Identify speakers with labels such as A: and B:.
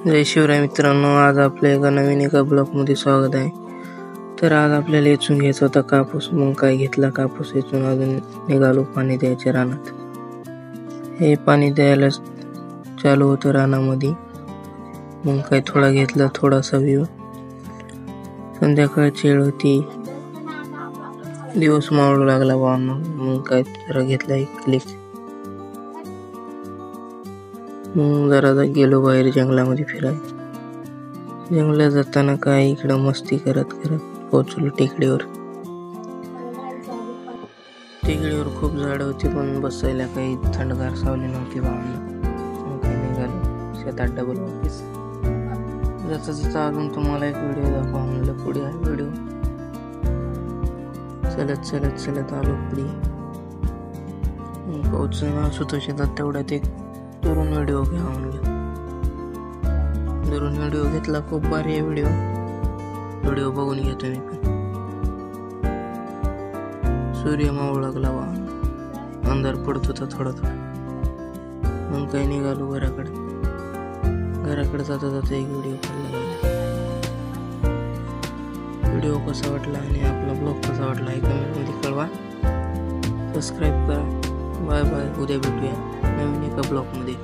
A: जय शिवराय मित्रांनो, आज आपल्या एका नवीन ब्लॉगमध्ये स्वागत आहे. तर आज आपल्याला येचून घ्यायचा होता कापूस. मग काय घेतला कापूस येचून, अजून निघालो पाणी द्यायच्या रानात. हे पाणी द्यायला चालू होतं रानामध्ये. मग काय थोडा घेतला, थोडासा व्ह्यू. संध्याकाळची वेळ होती, दिवस मावळू लागला भावांनो. मग काय जरा घेतला एक क्लिक. मग जरा गेलो बाहेर जंगलामध्ये फिरायला. जंगलात जाताना काय इकडं मस्ती करत पोहोचलो टेकडीवर. टेकडीवर खूप झाडं होती, पण बसायला काही थंडगार सावली नव्हती भावांना. मग काय निघालो शेतात डबल वापस. जाता जाता अजून तुम्हाला एक व्हिडिओ दाखवा म्हणलं. पुढे आहे व्हिडिओ. चलत आलो पुढे. पोहोचून असतो शेतात, तेवढ्यात एक दुरून व्हिडिओ घ्या म्हणलं. दुरून व्हिडिओ घेतला. खूप भारी आहे व्हिडिओ बघून घेतो मी पण. सूर्य मावळू लागला वाहन, अंधार पडत होता थोडा. मग काही निघालो घराकडे जाता जाता एक व्हिडिओ काढला. व्हिडिओ कसा वाटला आणि आपला ब्लॉग कसा वाटला हे कमेंटमध्ये कळवा. सबस्क्राईब करा. Bye bye. उद्या भेटूया नवीन एका ब्लॉगमध्ये.